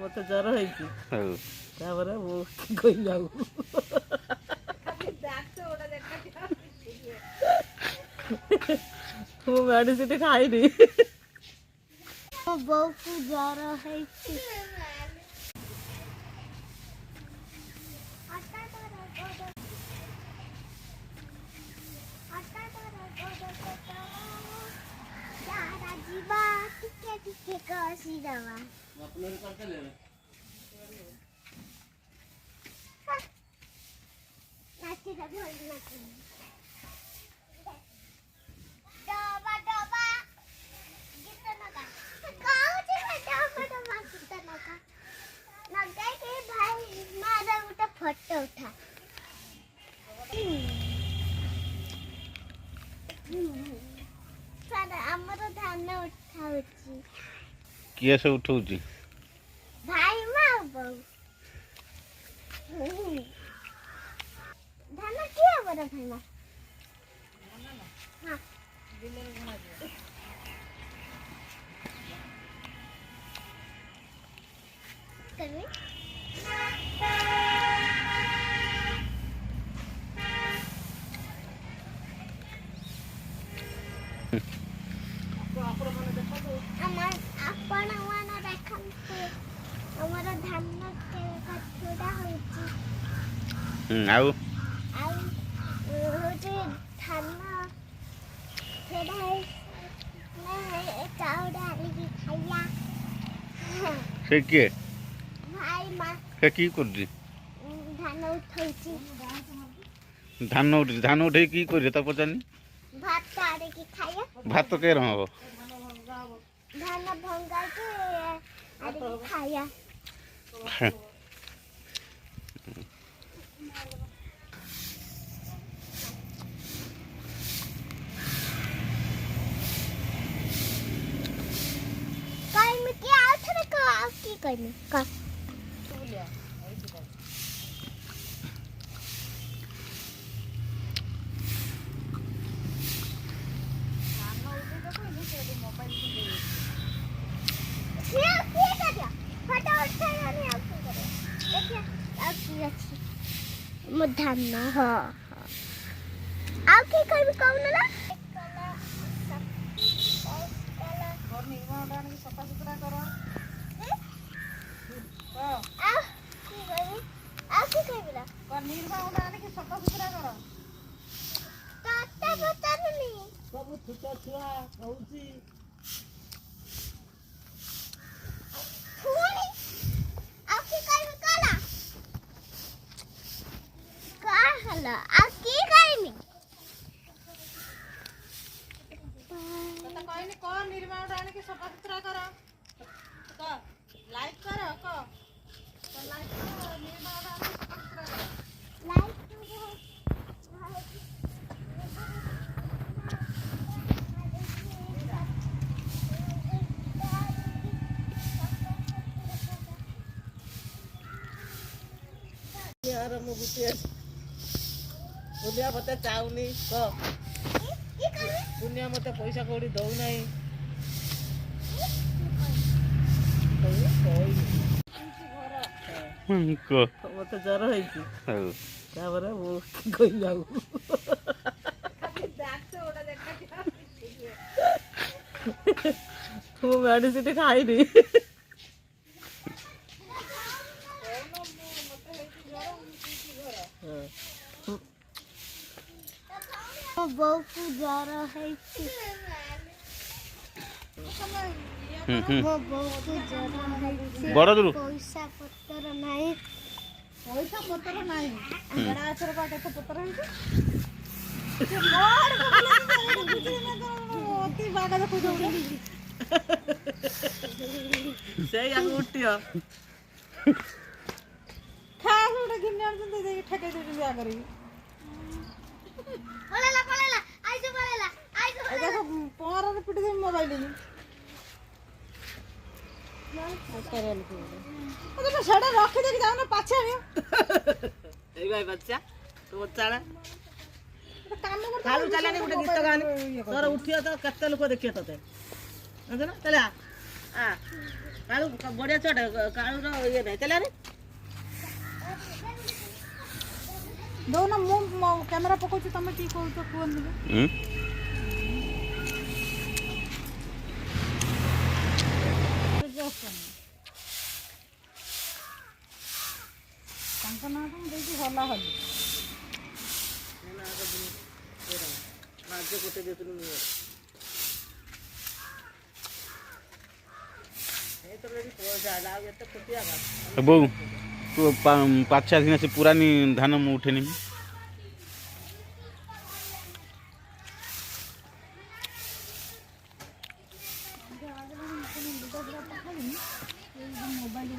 मत जर हो कही जाऊ ମୁଁ ମେଡିସିନ ଖାଇନି ମୋ ବୋଉକୁ ଜର ହେଇଛି। ଯିବା ଟିକେ ଟିକେ କଷିଦବା ନାଚିଟା ଭଲ ନାଚି ଡବା ଡବା ଗୀତ ନଗା କହୁଛି ଡବା ଡବା ଗୀତ ନଗା ନଗାଇକି ଭାଇ ମାର ଗୋଟେ ଫଟୋ ଉଠା ସାର୍ ଆମର ଧାନ ଉଠାଉଛି କିଏ ସେ ଉଠଉଛି? ଭାଇ ମା ବୋଉ ଧାନ କିଏ ବଡ଼ ଭାଇ ମା ହଁ करवी আমার আপন ওয়ানা দেখান্তে আমার ধান কে কতটা হইছি আউ আউ হচ্ছে ধান সেটা না চাউডা আলি খাইয়া সে কে ভাই মা সে কি করছি? ধান উঠাইছি ধান উঠেছি ধান উঠে কি করছে তা পচানি? ভাত আড়িকি খাইয়া ভাত তো কেরম হব? ধান ভঙ্গাইকে আড়িকি খাইয়া कहीं क्या आउथरे को आ की कहीं का धान हाँ आउ की कहीं कौन ना सफा सुतरा कर निर्मा सफा सुतरा कर सब छुटा छुआ कहूची कहनी कह निर्मा सफा सुतरा कर लाइक कर लाइक कर निर्मा सफा सुतरा कर यार मु गुटे बुनिया मते चाउनी बुनिया मते पैसा कौड़ी दौ नहीं मते जर हो कही जाऊ ମୁଁ ମେଡିସିନ ଖାଇନି ମୋ ବୋଉକୁ ଜର ହେଇଛି ମୋ ବୋଉକୁ ଜର ହେଇଛି ପଇସା ପତ୍ର ନାହିଁ ବड़ा ଆଚର ବା କେତେ ପତ୍ର ହେଇଛି ଅତି ବାଗା ଦେଖୁଛ ସେଇ ଆଗ ଉଠିଅ ଖାସ ଗୋଟେ ଘିନି ଆଣୁଛନ୍ତି ଦେଇକି ଠେକେଇ ଦେଉଛନ୍ତି ଆଗରେ ପଳେଇଲା ଆଇସୁ ପହଁରାରେ ପିଟି ଦେବି ମୋବାଇଲ ସେଟା ରଖିଦେଇକି ଯାଉନ ପାଛେ ଏଇ ଭାଇ ବାଚ୍ଚା ତୋ ଚାଳ ଚାଲୁ ଚାଲାନି ଗୋଟେ ଗୀତ ଗାନି ତୋର ଉଠିବ ତ କେତେ ଲୋକ ଦେଖିବେ ତତେ ଜାଣିଛ ନା ଚାଲେ କାଳୁ ବଢିଆ ଛୁଆଟା କାଳୁର ଇଏ ନାହିଁ ଚାଲ ଆରେ ଦଉନ ମୁଁ କ୍ୟାମେରା ପକଉଛି ତମେ କି କହୁଛ କୁହନି ହୁଁ ତାଙ୍କ ନାଁ ତ ମୁଁ ଦେଇଛି ହଲା ହଲି ମାଝେ ଗୋଟେ ଦେଇଥିଲୁ ମୁଁ ବୋଉ ତୁ ପାଛା ଦିନ ସେ ପୁରାନି ଧାନ ମୁଁ ଉଠେନି ମୋବାଇଲ